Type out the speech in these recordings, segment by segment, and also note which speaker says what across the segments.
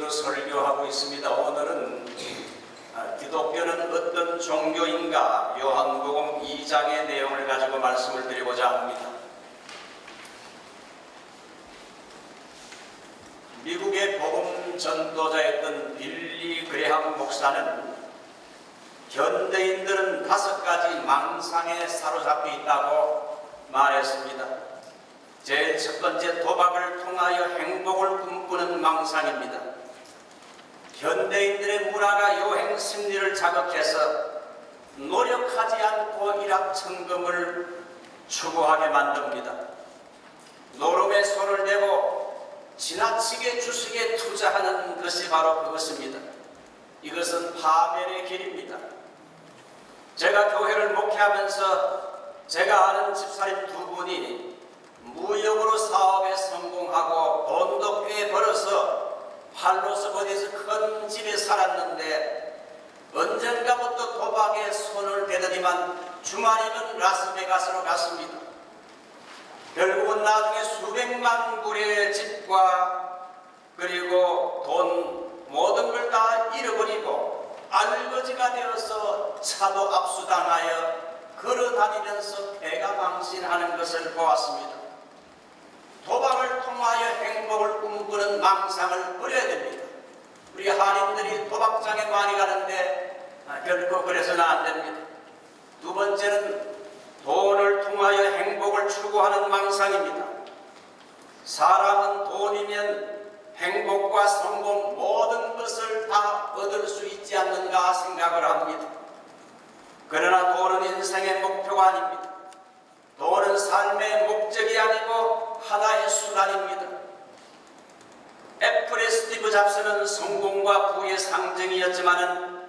Speaker 1: 주기로 설교하고 있습니다. 오늘은 기독교는 어떤 종교인가 요한복음 2장의 내용을 가지고 말씀을 드리고자 합니다. 미국의 복음 전도자였던 빌리 그레함 목사는 현대인들은 5가지 망상에 사로잡혀 있다고 말했습니다. 제일 첫 번째, 도박을 통하여 행복을 꿈꾸는 망상입니다. 현대인들의 문화가 요행 심리를 자극해서 노력하지 않고 일확천금을 추구하게 만듭니다. 노름에 손을 대고 지나치게 주식에 투자하는 것이 바로 그것입니다. 이것은 파멸의 길입니다. 제가 교회를 목회하면서 제가 아는 집사님 2분이 무역으로 사업에 성공하고 돈도 꽤 벌어서 팔로서 어디서 큰 집에 살았는데 언젠가부터 도박에 손을 대더니만 주말이면 라스베가스로 갔습니다. 결국은 나중에 수백만 불의 집과 그리고 돈 모든 걸 다 잃어버리고 알거지가 되어서 차도 압수당하여 걸어다니면서 배가 망신하는 것을 보았습니다. 도박을 통하여 행복을 꿈꾸는 망상을 버려야 됩니다. 우리 한인들이 도박장에 많이 가는데 결코 그래서는 안 됩니다. 두 번째는 돈을 통하여 행복을 추구하는 망상입니다. 사람은 돈이면 행복과 성공 모든 것을 다 얻을 수 있지 않는가 생각을 합니다. 그러나 돈은 인생의 목표가 아닙니다. 돈은 삶의 목적이 아니고 하나의 수단입니다. 애플의 스티브 잡스는 성공과 부의 상징이었지만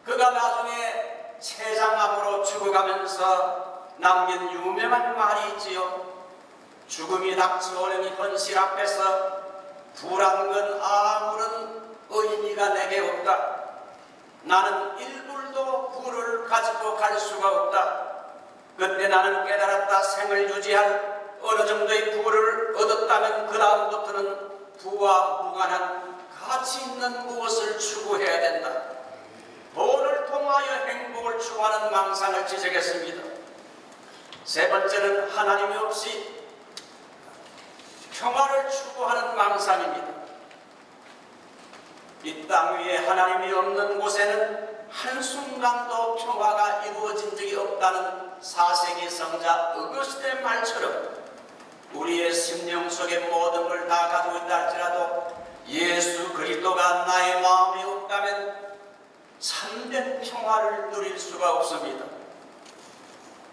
Speaker 1: 그가 나중에 췌장암으로 죽어가면서 남긴 유명한 말이 있지요. 죽음이 닥쳐오는 현실 앞에서 부란 건 아무런 의미가 내게 없다. 나는 1불도 부를 가지고 갈 수가 없다. 그때 나는 깨달았다. 생을 유지할 어느 정도의 부를 얻었다면 그 다음부터는 부와 무관한 가치 있는 무엇을 추구해야 된다. 돈을 통하여 행복을 추구하는 망상을 지적했습니다. 세 번째는 하나님이 없이 평화를 추구하는 망상입니다. 이 땅 위에 하나님이 없는 곳에는 한순간도 평화가 이루어진 적이 없다는 4세기 성자 어거스틴의 말처럼 우리의 심령 속에 모든 걸 다 가지고 있다 할지라도 예수 그리스도가 나의 마음에 없다면 참된 평화를 누릴 수가 없습니다.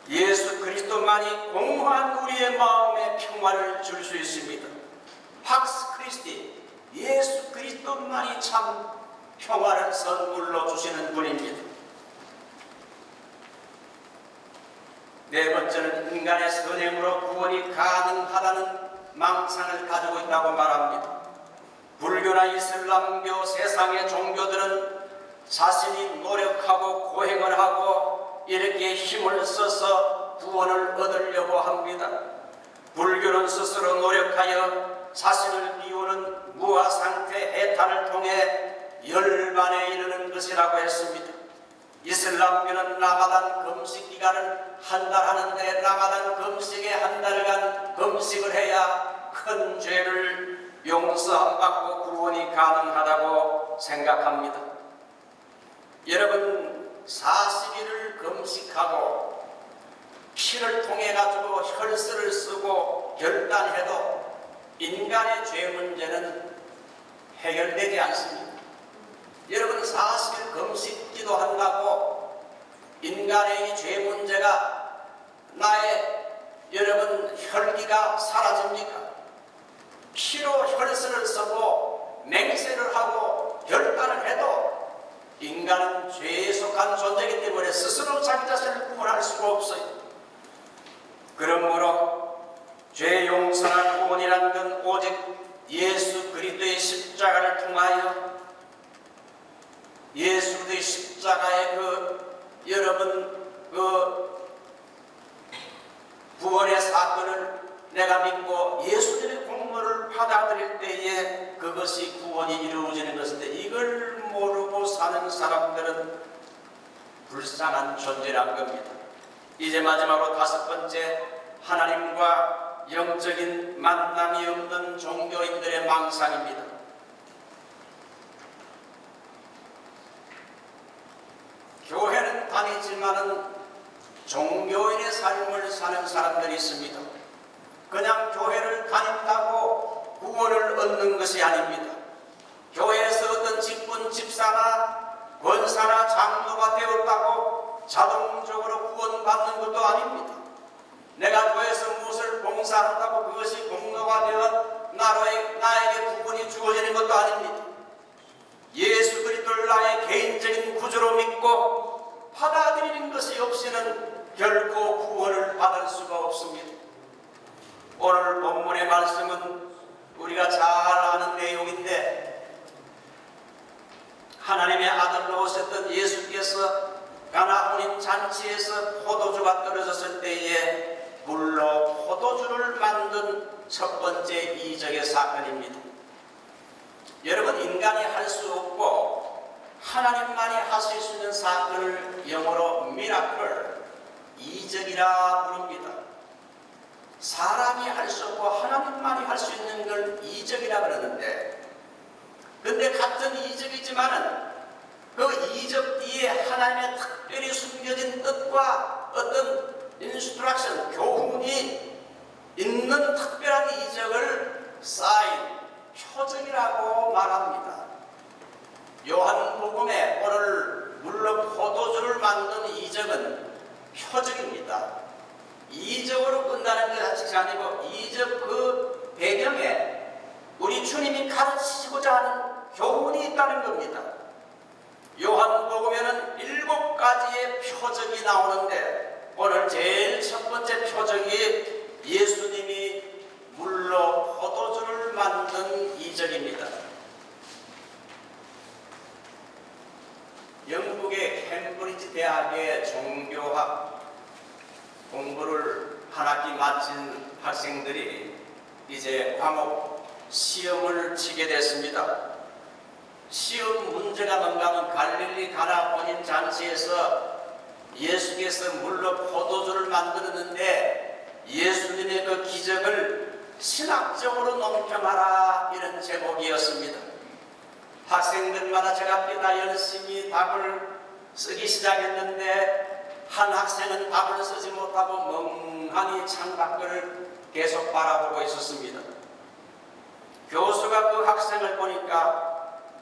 Speaker 1: 예수 그리스도만이 공허한 우리의 마음에 평화를 줄 수 있습니다. 팍스 크리스티, 예수 그리스도만이 참 평화를 선물로 주시는 분입니다. 네 번째는 인간의 선행으로 구원이 가능하다는 망상을 가지고 있다고 말합니다. 불교나 이슬람교 세상의 종교들은 자신이 노력하고 고행을 하고 이렇게 힘을 써서 구원을 얻으려고 합니다. 불교는 스스로 노력하여 자신을 비우는 무아상태 해탈을 통해 열반에 이르는 것이라고 했습니다. 이슬람교는 라마단 금식 기간을 한 달 하는데 라마단 금식에 한 달간 금식을 해야 큰 죄를 용서받고 구원이 가능하다고 생각합니다. 여러분 40일을 금식하고 피를 통해 가지고 혈서를 쓰고 결단해도 인간의 죄 문제는 해결되지 않습니다. 여러분 40일 금식 기도한다고 인간의 이 죄 문제가 여러분 혈기가 사라집니까? 피로 혈서를 쓰고 맹세를 하고 결단을 해도 인간은 죄에 속한 존재이기 때문에 스스로 자기 자신을 구원할 수가 없어요. 그러므로 죄 용서나 구원이라는 건 오직 예수 그리스도의 십자가를 통하여 예수 그리스도의 십자가의 여러분 구원의 사건을 내가 믿고 예수님의 공로를 구원을 받아들일 때에 그것이 구원이 이루어지는 것인데, 이걸 모르고 사는 사람들은 불쌍한 존재란 겁니다. 이제 마지막으로 다섯 번째, 하나님과 영적인 만남이 없는 종교인들의 망상입니다. 교회는 다니지만은 종교인의 삶을 사는 사람들이 있습니다. 그냥 교회를 다닌다고 구원을 얻는 것이 아닙니다. 교회에서 어떤 직분 집사나 권사나 장로가 되었다고 자동적으로 구원받는 것도 아닙니다. 내가 교회에서 무엇을 봉사한다고 그것이 공로가 되어 나에게 구원이 주어지는 것도 아닙니다. 예수 그리스도를 나의 개인적인 구주로 믿고 받아들이는 것이 없이는 결코 구원을 받을 수가 없습니다. 오늘 본문의 말씀은 우리가 잘 아는 내용인데, 하나님의 아들로 오셨던 예수께서 가나 혼인 잔치에서 포도주가 떨어졌을 때에 물로 포도주를 만든 첫 번째 이적의 사건입니다. 여러분, 인간이 할 수 없고 하나님만이 하실 수 있는 사건을 영어로 미라클, 이적이라 부릅니다. 사람이 할 수 없고 하나님만이 할 수 있는 걸 이적이라 그러는데, 근데 같은 이적이지만은 그 이적 뒤에 하나님의 특별히 숨겨진 뜻과 어떤 인스트럭션, 교훈이 있는 특별한 이적을 사인, 표적이라고 말합니다. 요한복음에 오늘 물로 포도주를 만든 이적은 표적입니다. 이적으로 끝나는 것이 아니고 이적 그 배경에 우리 주님이 가르치시고자 하는 교훈이 있다는 겁니다. 요한복음에는 7가지의 표적이 나오는데, 오늘 제일 첫 번째 표적이 예수님이 물로 포도주를 만든 이적입니다. 영국의 캠브리지 대학의 종교학 공부를 한 학기 마친 학생들이 이제 과목 시험을 치게 됐습니다. 시험 문제가 뭔가 하면 갈릴리 가나 혼인 잔치에서 예수께서 물로 포도주를 만들었는데 예수님의 그 기적을 신학적으로 논평하라, 이런 제목이었습니다. 학생들마다 제각기 열심히 답을 쓰기 시작했는데 한 학생은 답을 쓰지 못하고 멍하니 창밖을 계속 바라보고 있었습니다. 교수가 그 학생을 보니까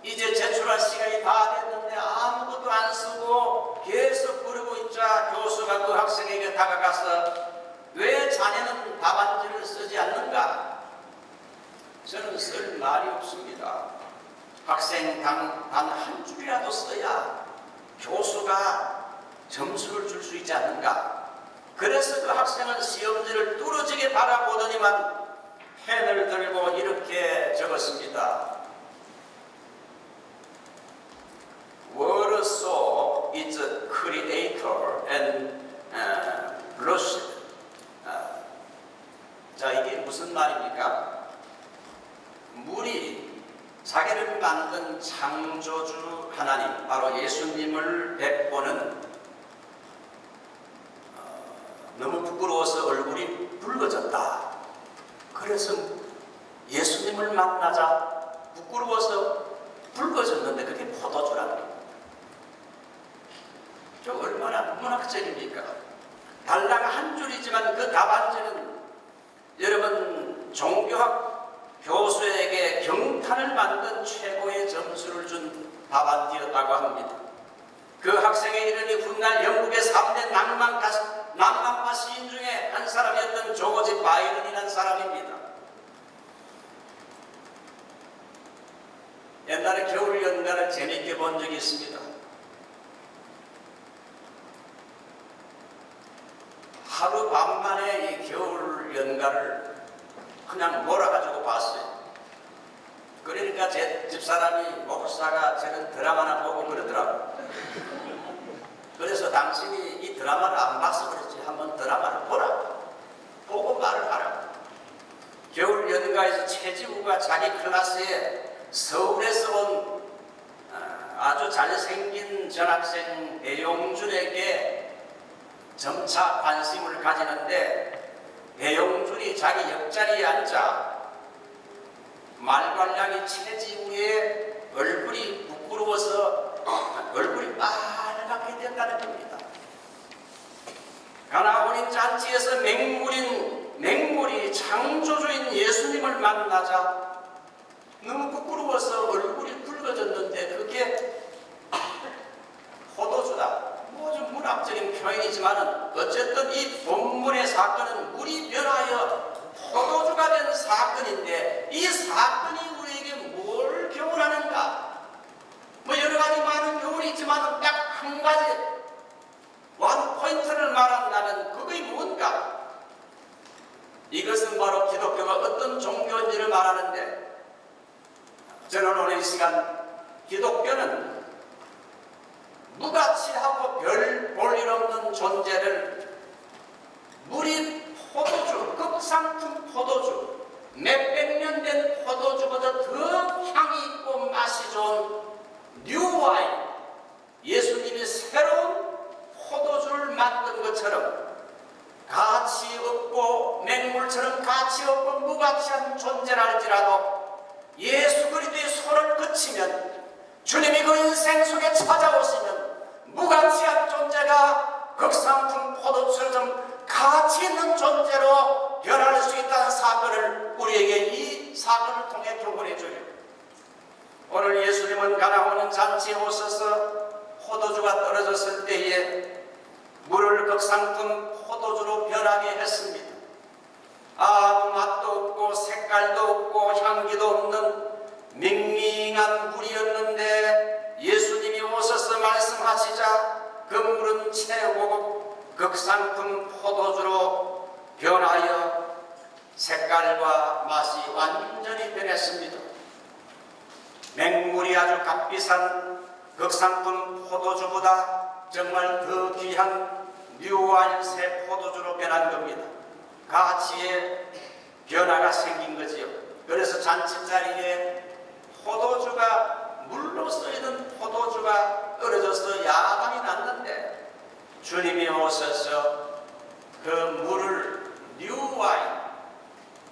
Speaker 1: 이제 제출할 시간이 다 됐는데 아무것도 안 쓰고 계속 그러고 있자 교수가 그 학생에게 다가가서 왜 자네는 답안지를 쓰지 않는가? 저는 쓸 말이 없습니다. 학생 단 한 줄이라도 써야 교수가 점수를 줄 수 있지 않는가? 그래서 그 학생은 시험지를 뚫어지게 바라보더니만 펜을 들고 이렇게 적었습니다. Word so is a creator and blush. 자, 이게 무슨 말입니까? 물이 자기를 만든 창조주 하나님, 바로 예수님을 뵙고는 너무 부끄러워서 얼굴이 붉어졌다. 그래서 예수님을 만나자 부끄러워서 붉어졌는데 그게 포도주라는 겁니다. 저 얼마나 문학적입니까? 단락 한 줄이지만 그 답안지는 여러분 종교학 교수에게 경탄을 만든 최고의 점수를 준 답안지였다고 합니다. 그 학생의 이름이 훗날 영국의 3대 낭만파 시인 중에 한 사람이었던 조지 바이런이라는 사람입니다. 옛날에 겨울 연가를 재밌게 본 적이 있습니다. 하루 밤 만에 이 겨울 연가를 그냥 몰아가지고 봤어요. 그러니까 제 집사람이, 목사가 저런 드라마나 보고 그러더라고요. 그래서 당신이 이 드라마를 안 봐서 그렇지 한번 드라마를 보라. 보고 말을 하라. 겨울 연가에서 최지우가 자기 클래스에 서울에서 온 아주 잘생긴 전학생 배용준에게 점차 관심을 가지는데, 배용준이 자기 옆자리에 앉아 말괄량이 최지우의 얼굴이 부끄러워서 얼굴이 빨갛게 됐다는 겁니다. 가나혼인 잔치에서 맹물이 창조주인 예수님을 만나자 너무 부끄러워서 얼굴이 붉어졌는데, 그게 포도주다. 뭐 좀 문학적인 표현이지만 어쨌든 이 본문의 사건은 물이 변하여 포도주가 된 사건인데, 이 사건이 우리에게 뭘 교훈하는가? 뭐 여러 가지 많은 교훈이 있지만 딱 한 가지 원 포인트를 말한다면 그게 뭔가? 이것은 바로 기독교가 어떤 종교인지를 말하는데, 저는 오늘 이 시간 기독교는 무가치하고 별 볼 일 없는 존재를 물이 포도주, 극상품 포도주, 몇백 년 된 포도주보다 더 향이 있고 맛이 좋은 뉴와인, 예수님이 새로운 포도주를 만든 것처럼 가치 없고 맹물처럼 가치 없고 무가치한 존재랄지라도 예수 그리스도의 손을 그치면, 주님이 그 인생 속에 찾아오시면 무가치한 존재가 극상품 포도주처럼 가치 있는 존재로 변할 수 있다는 사건을 우리에게 이 사건을 통해 교훈해 줘요. 오늘 예수님은 가나오는 잔치에 오셔서 포도주가 떨어졌을 때에 물을 극상품 포도주로 변하게 했습니다. 아무 맛도 없고 색깔도 없고 향기도 없는 밍밍한 물이었는데, 예수님이 오셔서 말씀하시자 그 물은 최고급 극상품 포도주로 변하여 색깔과 맛이 완전히 변했습니다. 맹물이 아주 값비싼 극상품 포도주보다 정말 더 귀한 뉴와인 새 포도주로 변한 겁니다. 가치의 변화가 생긴 거지요. 그래서 잔치자리에 포도주가, 물로 쓰이던 포도주가 떨어져서 야망이 났는데, 주님이 오셔서 그 물을 뉴와인,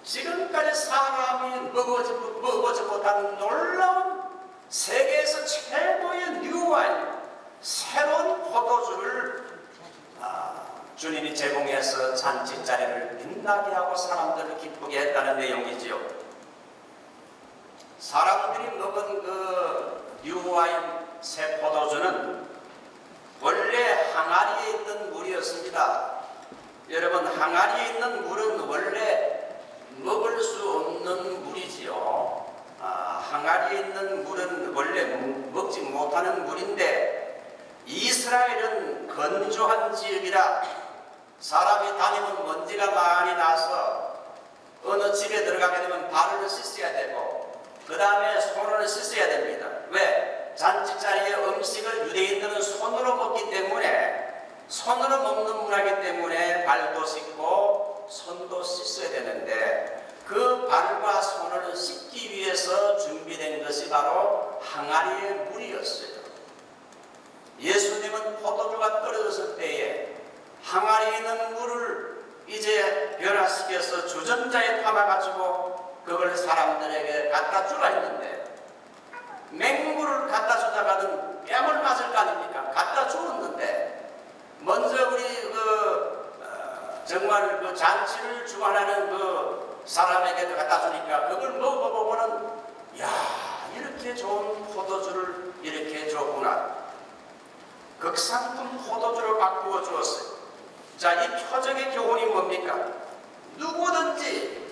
Speaker 1: 지금까지 사람이 먹어지 못한 놀라운 세계에서 최고의 뉴와인, 새로운 포도주를 주님이 제공해서 잔치자리를 빛나게 하고 사람들을 기쁘게 했다는 내용이지요. 사람들이 먹은 그 뉴와인 새 포도주는 원래 항아리에 있던 물이었습니다. 여러분, 항아리에 있는 물은 원래 먹을 수 없는 물이지요. 항아리에 있는 물은 원래 먹지 못하는 물인데, 이스라엘은 건조한 지역이라 사람이 다니면 먼지가 많이 나서 어느 집에 들어가게 되면 발을 씻어야 되고 그 다음에 손을 씻어야 됩니다. 왜? 잔치자리에 음식을 유대인들은 손으로 먹기 때문에, 손으로 먹는 문화이기 때문에 발도 씻고 손도 씻어야 되는데, 그 발과 손을 씻기 위해서 준비된 것이 바로 항아리의 물이었어요. 예수님은 포도주가 떨어졌을 때에 항아리에 있는 물을 이제 변화시켜서 주전자에 담아가지고 그걸 사람들에게 갖다 주라 했는데, 맹물을 갖다 주다가는 뺨을 맞을 거 아닙니까? 갖다 주었는데, 먼저 우리 정말 그 잔치를 주관하는 그 사람에게 갖다 주니까 그걸 먹어보고는, 야, 이렇게 좋은 포도주를 이렇게 줬구나. 극상품 포도주를 바꾸어 주었어요. 자, 이 표적의 교훈이 뭡니까? 누구든지,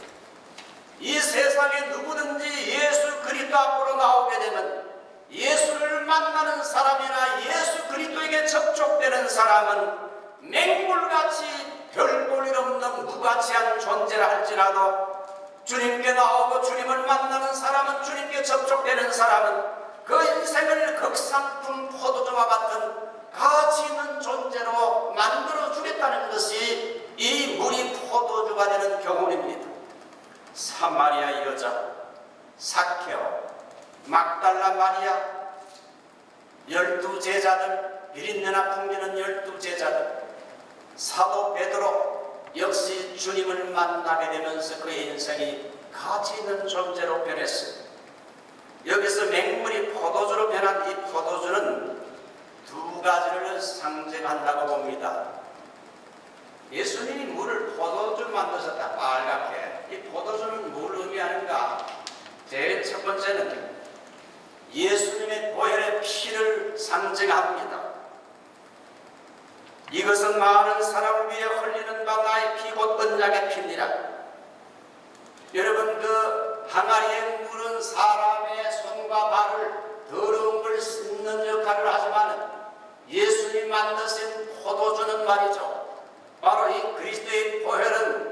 Speaker 1: 이 세상에 누구든지 예수 그리스도 앞으로 나오게 되면, 예수를 만나는 사람이나 예수 그리스도에게 접촉되는 사람은 맹물같이 별 볼 일 없는 무가치한 존재라 할지라도, 주님께 나오고 주님을 만나는 사람은, 주님께 접촉되는 사람은 그 인생을 극상품 포도주와 같은 가치 있는 존재로 만들어 주겠다는 것이 이 물이 포도주가 되는 교훈입니다. 사마리아 여자, 삭개오, 막달라 마리아, 12제자들, 비린내나 풍기는 12제자들, 사도 베드로 역시 주님을 만나게 되면서 그의 인생이 가치 있는 존재로 변했습니다. 여기서 맹물이 포도주로 변한 이 포도주는 두 가지를 상징한다고 봅니다. 예수님이 물을 포도주 만드셨다, 빨갛게. 이 포도주는 뭘 의미하는가? 제일 첫 번째는 예수님의 보혈의 피를 상징합니다. 이것은 많은 사람을 위해 흘리는 바 나의 피 곧 언약의 피니라. 여러분, 그 항아리의 물은 사람의 손과 발을 더러운 걸 씻는 역할을 하지만 예수님 만드신 포도주는 말이죠, 바로 이 그리스도의 보혈을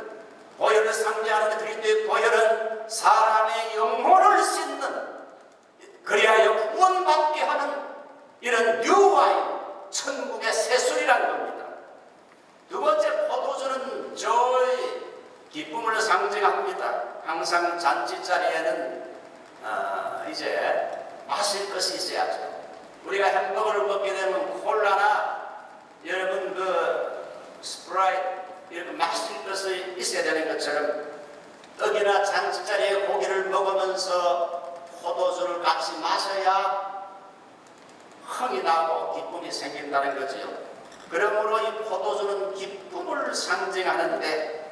Speaker 1: 상징하는 그리스도의 보혈은 사람의 영혼을 씻는, 그리하여 구원받게 하는 이런 뉴와인, 천국의 새술이라는 겁니다. 두 번째, 포도주는 저의 기쁨을 상징합니다. 항상 잔치 자리에는 이제 마실 것이 있어야죠. 우리가 햄버거를 먹게 되면 콜라나 여러분 그 스프라이트 이렇게 마실 것이 있어야 되는 것처럼 떡이나 잔치 자리에 고기를 먹으면서 포도주를 같이 마셔야 흥이 나고 기쁨이 생긴다는 거지요. 그러므로 이 포도주는 기쁨을 상징하는데,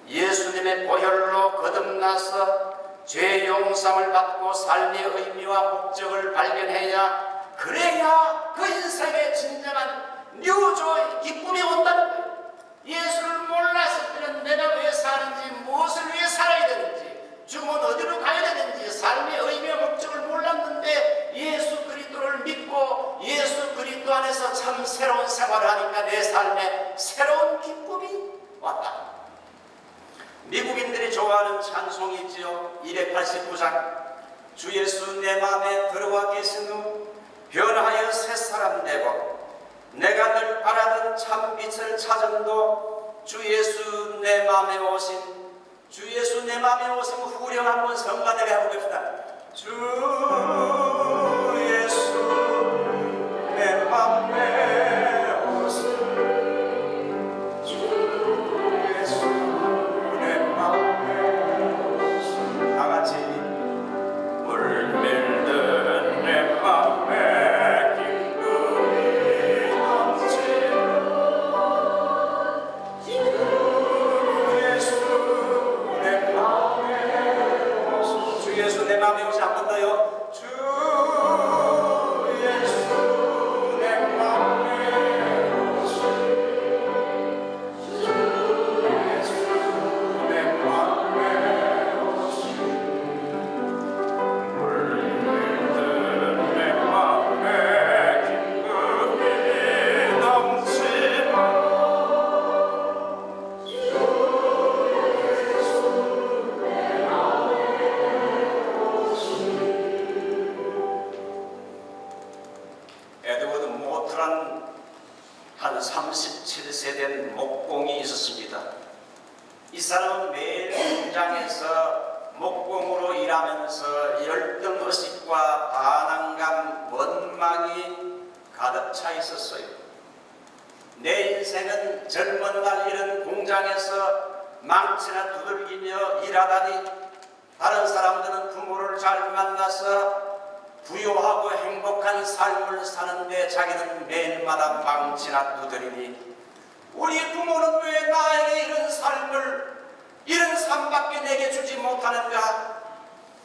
Speaker 1: 예수님의 보혈로 거듭나서 죄 용서를 받고 삶의 의미와 목적을 발견해야, 그래야 그 인생의 진정한 뉴조의 기쁨이 온다는 거예요. 예수를 몰랐을 때는 내가 왜 사는지, 무엇을 위해 살아야 되는지, 죽으면 어디로 가야 되는지 삶의 의미와 목적을 몰랐는데 예수 그리스도를 믿고 예수 그리스도 안에서 참 새로운 생활을 하니까 내 삶에 새로운 기쁨이 왔다. 미국인들이 좋아하는 찬송이 있지요. 289장. 주 예수 내 마음에 들어와 계신 후 변하여 새 사람 되고 내가 늘 바라던 참 빛을 찾음도 주 예수 내 마음에 오신, 주 예수 내 마음에 오신 후령 한번 성가대게 해보겠습니다. 주 예수 내 마음에 오신, 주 예수 내 마음에 오신. 다 같이. 물밀듯 내 마음에 기쁨이 넘치는 주 예수 내 마음에 오신. 한 번 더요. 주 예수 내 마음에 오신, 주 예수 내 마음에 오신. 물밀듯 내 마음에 기쁨이 넘치는 에드워드 모트란 한 37세 된 목공이 있었습니다. 이 사람은 매일 공장에서 목공으로 일하면서 열등의식과 반항감, 원망이 가득 차 있었어요. 내 인생은 젊은 날 이런 공장에서 망치나 두들기며 일하다니 다른 사람들은 부모를 잘 만나서 부유하고 행복한 삶을 사는데 자기는 매일마다 망치나 두드리니, 우리 부모는 왜 나에게 이런 삶을, 이런 삶밖에 내게 주지 못하는가?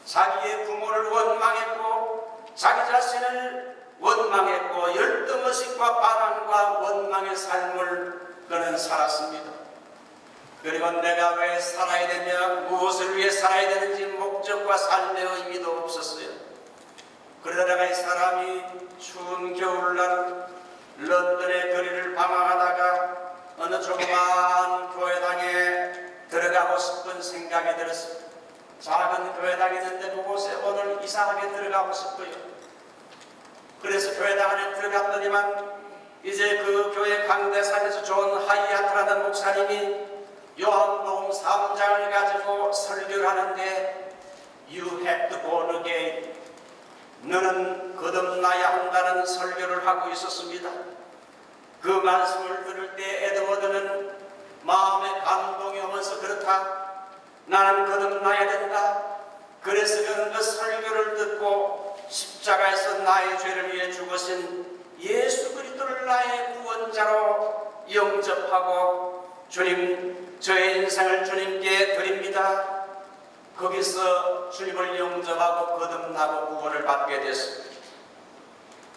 Speaker 1: 자기의 부모를 원망했고 자기 자신을 원망했고 열등의식과 반항과 원망의 삶을 그는 살았습니다. 그리고 내가 왜 살아야 되냐, 무엇을 위해 살아야 되는지 목적과 삶의 의미도 없었어요. 그러다가 이 사람이 추운 겨울날 런던의 거리를 방황하다가 어느 조그마한 교회당에 들어가고 싶은 생각이 들었습니다. 작은 교회당이 있는데 그곳에 오늘 이상하게 들어가고 싶어요. 그래서 교회당 안에 들어갔더니만 이제 그 교회 강대상에서 좋은 하이아트라는 목사님이 요한복음 3장을 가지고 설교를 하는데 You have to born again. 너는 거듭나야 한다는 설교를 하고 있었습니다. 그 말씀을 들을 때 에드워드는 마음에 감동이 오면서 그렇다. 나는 거듭나야 된다. 그래서 그는 그 설교를 듣고 십자가에서 나의 죄를 위해 죽으신 예수 그리스도를 나의 구원자로 영접하고 주님, 저의 인생을 주님께 드립니다. 거기서 주님을 영접하고 거듭나고 구원을 받게 됐습니다.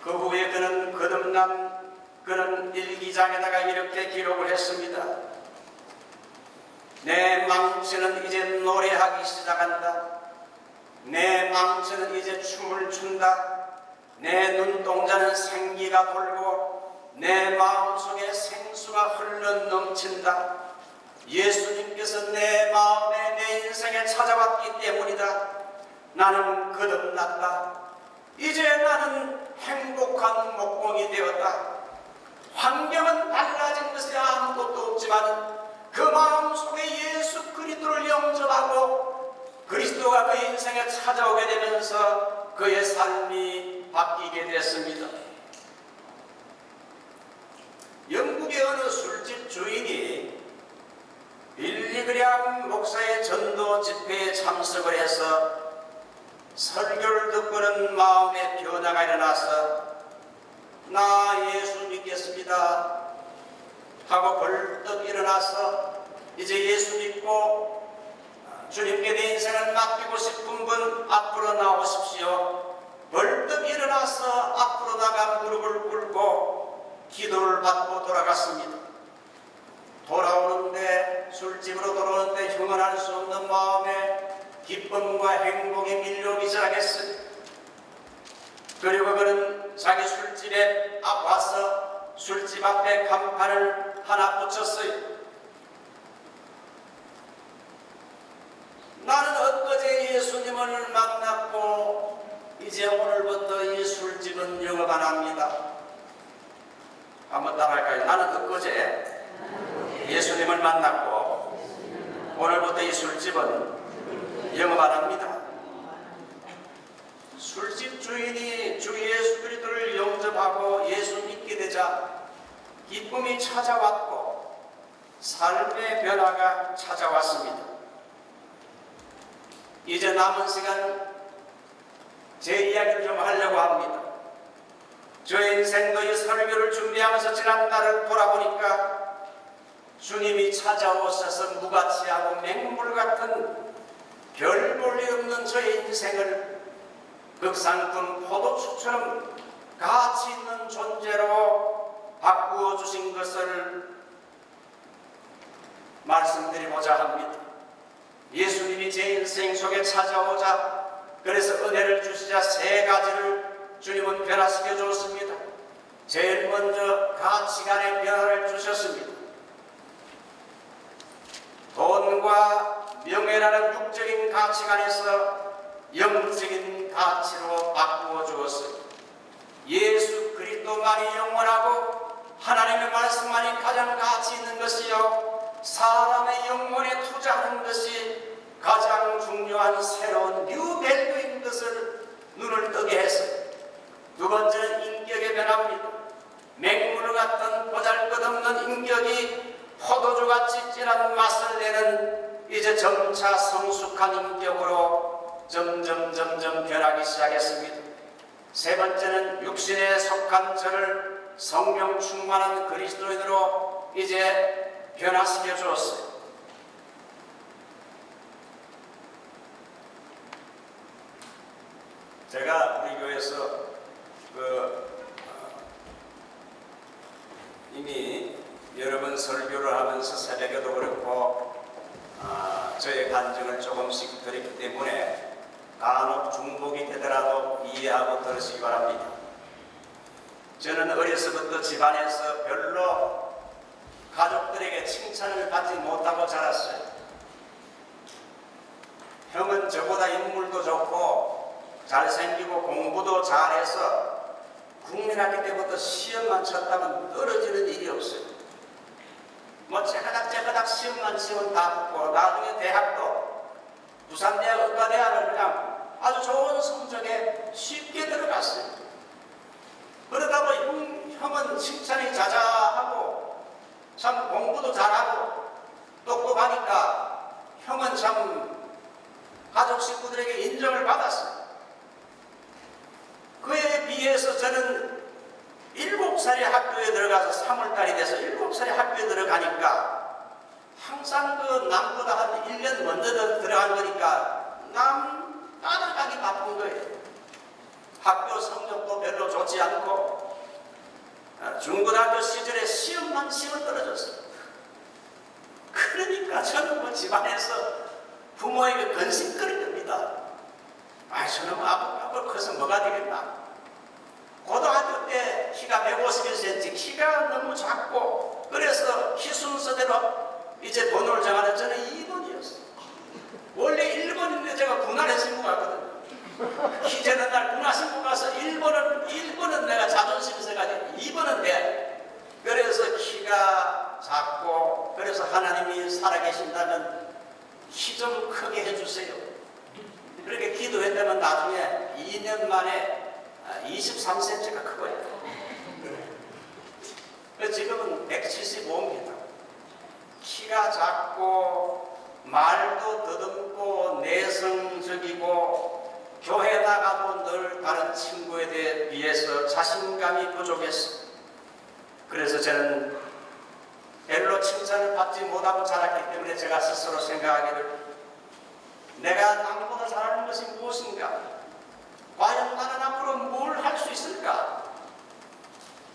Speaker 1: 그 후에 그는 일기장에다가 이렇게 기록을 했습니다. 내 망치는 이제 노래하기 시작한다. 내 망치는 이제 춤을 춘다. 내 눈동자는 생기가 돌고 내 마음속에 생수가 흘러 넘친다. 예수님께서 내 마음에 내 인생에 찾아왔기 때문이다. 나는 거듭났다. 이제 나는 행복한 목공이 되었다. 환경은 달라진 것이 아무것도 없지만 그 마음속에 예수 그리스도를 영접하고 그리스도가 그 인생에 찾아오게 되면서 그의 삶이 바뀌게 됐습니다. 영국의 어느 술집 주인이 빌리그램 목사의 전도 집회에 참석을 해서 설교를 듣고는 마음의 변화가 일어나서 나 예수 믿겠습니다 하고 벌떡 일어나서 이제 예수 믿고 주님께 내 인생을 맡기고 싶은 분 앞으로 나오십시오. 벌떡 일어나서 앞으로 나가 무릎을 꿇고 기도를 받고 돌아갔습니다. 돌아오는데 술집으로 돌아오는데 형언할 수 없는 마음에 기쁨과 행복이 밀려오기 시작했어요. 그리고 그는 자기 술집에 와서 술집 앞에 간판을 하나 붙였어요. 나는 엊그제 예수님을 만났고 이제 오늘부터 이 술집은 영업 안 합니다. 한번 따라할까요? 나는 엊그제 예수님을 만났고 오늘부터 이 술집은 영업 안 합니다. 술집 주인이 주 예수 그리스도를 영접하고 예수 믿게 되자 기쁨이 찾아왔고 삶의 변화가 찾아왔습니다. 이제 남은 시간 제 이야기를 좀 하려고 합니다. 저의 인생도 이 설교를 준비하면서 지난 날을 돌아보니까 주님이 찾아오셔서 무가치하고 맹물 같은 별 볼 일 없는 저의 인생을 극상품 포도주처럼 가치 있는 존재로 바꾸어 주신 것을 말씀드리고자 합니다. 예수님이 제 인생 속에 찾아오자 그래서 은혜를 주시자 세 가지를 주님은 변화시켜 주었습니다. 제일 먼저 가치관의 변화를 주셨습니다. 돈과 명예라는 육적인 가치관에서 영적인 가치로 바꾸어 주었어요. 예수 그리스도만이 영원하고 하나님의 말씀만이 가장 가치 있는 것이요 사람의 영혼에 투자하는 것이 가장 중요한 새로운 뉴밸류인 것을 눈을 뜨게 했어요. 두 번째는 인격의 변화입니다. 맹물 같은 보잘것없는 인격이 포도주같이 진한 맛을 내는 이제 점차 성숙한 인격으로 점점 변하기 시작했습니다. 세 번째는 육신에 속한 저를 성령 충만한 그리스도인으로 이제 변화시켜 주었어요. 제가 우리 교회에서 이미 여러 번 설교를 하면서 새벽에도 그렇고 저의 간증을 조금씩 드렸기 때문에 간혹 중복이 되더라도 이해하고 들으시기 바랍니다. 저는 어려서부터 집안에서 별로 가족들에게 칭찬을 받지 못하고 자랐어요. 형은 저보다 인물도 좋고 잘생기고 공부도 잘해서 국민학교 때부터 시험만 쳤다면 떨어지는 일이 없어요. 뭐 째까닥 시험만 치면 다 붙고 나중에 대학도 부산대학 의과대학을 그냥 아주 좋은 성적에 쉽게 들어갔어요. 그러다 보니 형은 칭찬이 자자하고 참 공부도 잘하고 똑똑하니까 형은 참 가족 식구들에게 인정을 받았어요. 그에 비해서 저는 7살에 학교에 들어가서 3월달이 돼서 7살에 학교에 들어가니까 항상 그 남보다 한 1년 먼저 들어간 거니까 남 따라가기 바쁜 거예요. 학교 성적도 별로 좋지 않고 중고등학교 시절에 시험만 치고 떨어졌어요. 그러니까 저는 뭐 집안에서 부모에게 건심거린 겁니다. 저는 아빠 커서 뭐가 되겠나. 고등학교 때 키가 151cm, 키가 너무 작고 그래서 키 순서대로 이제 번호를 정하는 저는 2번이었어요. 원래 1번인데 제가 군화를 신고 갔거든요. 키 재는 날 군화 신고 가서 1번은 내가 자존심 있어가지고 2번은 돼. 그래서 키가 작고 그래서 하나님이 살아계신다면 키 좀 크게 해주세요. 그렇게 기도했다면 나중에 2년 만에 23cm가 크고요. 지금은 175입니다. 키가 작고 말도 더듬고 내성적이고 교회 나가도 늘 다른 친구에 비해서 자신감이 부족했어. 그래서 저는 별로 칭찬을 받지 못하고 자랐기 때문에 제가 스스로 생각하기를 내가 남보다 잘하는 것이 무엇인가? 과연 나는 앞으로 뭘 할 수 있을까?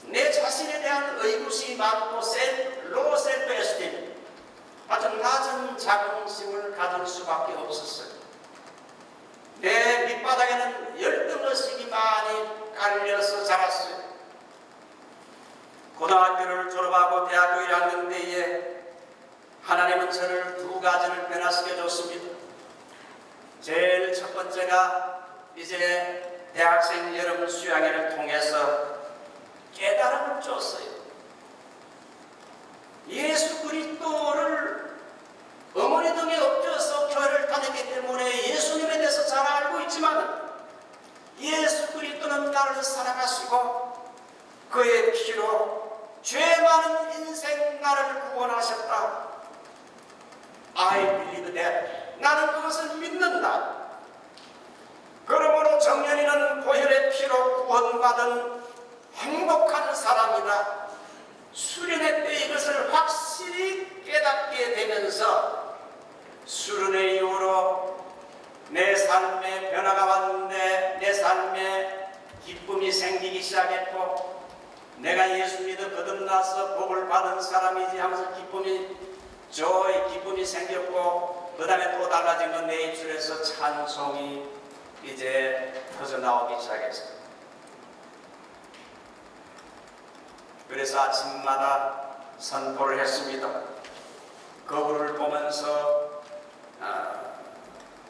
Speaker 1: 내 자신에 대한 의구심이 많고 로우 셀프 에스팀, 아주 낮은 자긍심을 가질 수밖에 없었어요. 내 밑바닥에는 열등의식이 많이 깔려서 자랐어요. 고등학교를 졸업하고 대학교 1학년 때에 하나님은 저를 2가지를 변화시켜 줬습니다. 제일 첫 번째가 이제 대학생 여름 수양회를 통해서 깨달음을 줬어요. 예수 그리스도를 어머니 등에 엎혀서 교회를 다녔기 때문에 예수님에 대해서 잘 알고 있지만 예수 그리스도는 나를 사랑하시고 그의 피로 죄 많은 인생 나를 구원하셨다. I believe that. 나는 그것을 믿는다. 그러므로 정연이는 보혈의 피로 구원받은 행복한 사람이다. 수련회 때 이것을 확실히 깨닫게 되면서 수련회 이후로 내 삶에 변화가 왔는데 내 삶에 기쁨이 생기기 시작했고 내가 예수 믿어 거듭나서 복을 받은 사람이지 하면서 기쁨이 생겼고 그 다음에 또 달라진 건 내 입술에서 찬송이 이제 터져나오기 시작했어요. 그래서 아침마다 선포를 했습니다. 거울을 보면서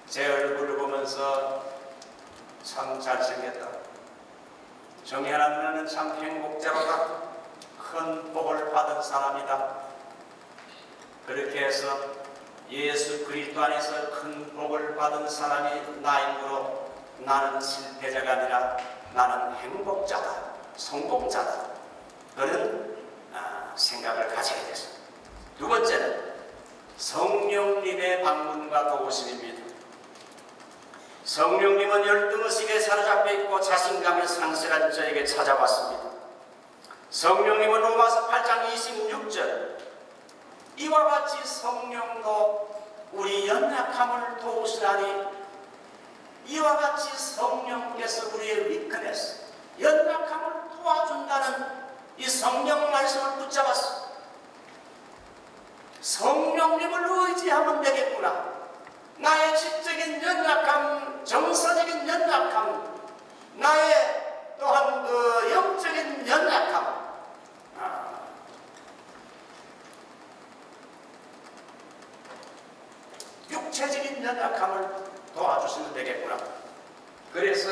Speaker 1: 제 얼굴을 보면서 참 잘생겼다. 정혜란 누나는 참 행복자로다. 큰 복을 받은 사람이다. 그렇게 해서 예수 그리스도 안에서 큰 복을 받은 사람이 나이므로 나는 실패자가 아니라 나는 행복자다, 성공자다. 그런 생각을 가지게 됐습니다. 두 번째는 성령님의 방문과 도우심입니다. 성령님은 열등의식에 사로잡혀 있고 자신감을 상실한 저에게 찾아왔습니다. 성령님은 로마서 8장 26절 이와 같이 성령도 우리 연약함을 도우시나니 이와 같이 성령께서 우리의 위크네스, 연약함을 도와준다는 이 성령 말씀을 붙잡았습니다. 성령님을 의지하면 되겠구나. 나의 지적인 연약함, 정서적인 연약함, 나의 또한 그 영적인 연약함, 육체적인 연약함을 도와주시면 되겠구나. 그래서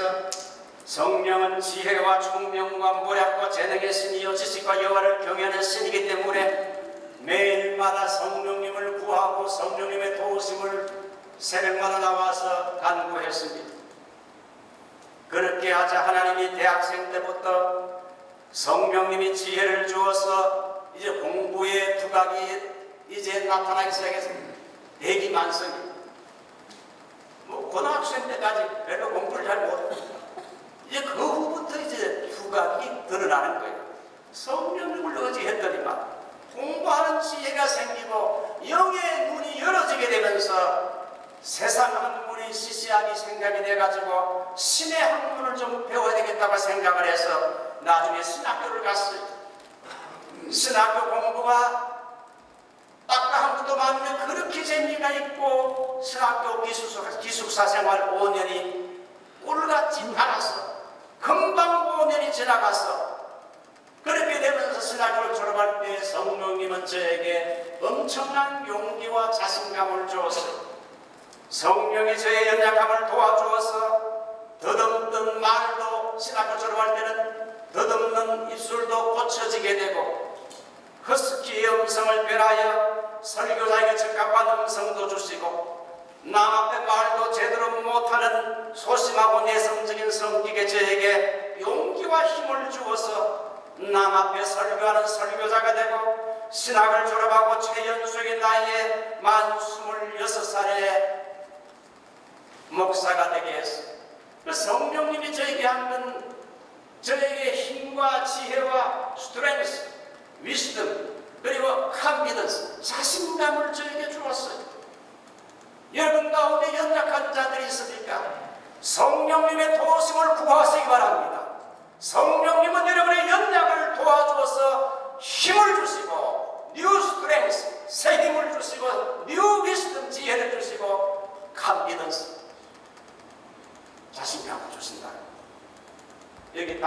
Speaker 1: 성령은 지혜와 총명과 모략과 재능의 신이요 지식과 여호와를 경외하는 신이기 때문에 매일마다 성령님을 구하고 성령님의 도우심을 새벽마다 나와서 간구했습니다. 그렇게 하자 하나님이 대학생 때부터 성령님이 지혜를 주어서 이제 공부의 두각이 이제 나타나기 시작했습니다. 대기만성이. 고등학생 때까지 별로 공부를 잘 못했습니다. 이제 그 후부터 이제 두각이 드러나는 거예요. 성령님을 의지했더니만 공부하는 지혜가 생기고 영의 눈이 열어지게 되면서 세상 학문이 시시하게 생각이 돼가지고 신의 학문을 좀 배워야 되겠다고 생각을 해서 나중에 신학교를 갔어요. 신학교 공부가 딱딱한 것도 많은데 그렇게 재미가 있고 신학교 기숙사 생활 5년이 꿀같이 않아서 금방 5년이 지나가서 그렇게 되면서 신학교를 졸업할 때 성령님은 저에게 엄청난 용기와 자신감을 주었어요. 성령이 저의 연약함을 도와주어서 더듬던 말도 신학교 졸업할 때는 더듬는 입술도 고쳐지게 되고 허스키의 음성을 변하여 설교자에게 적합한 음성도 주시고 남 앞에 말도 제대로 못하는 소심하고 내성적인 성격의 저에게 용기와 힘을 주어서 남 앞에 설교하는 설교자가 되고 신학을 졸업하고 최연소의 나이에 만 26살에 목사가 되게 했어요. 성령님이 저에게 한 건 저에게 힘과 지혜와 스트렝스, 위스덤 그리고 컨피던스, 자신감을 저에게 주었어요. 여러분 가운데 연약한 자들이 있습니까? 성령님의 도우심을 구하시기 바랍니다. 성령님은 여러분의 연약을 도와주어서 힘을 주시고 뉴 스트렝스, 새 힘을 주시고 뉴 위스덤, 지혜를 주시고 컨피던스, 자신감을 주신다. 여기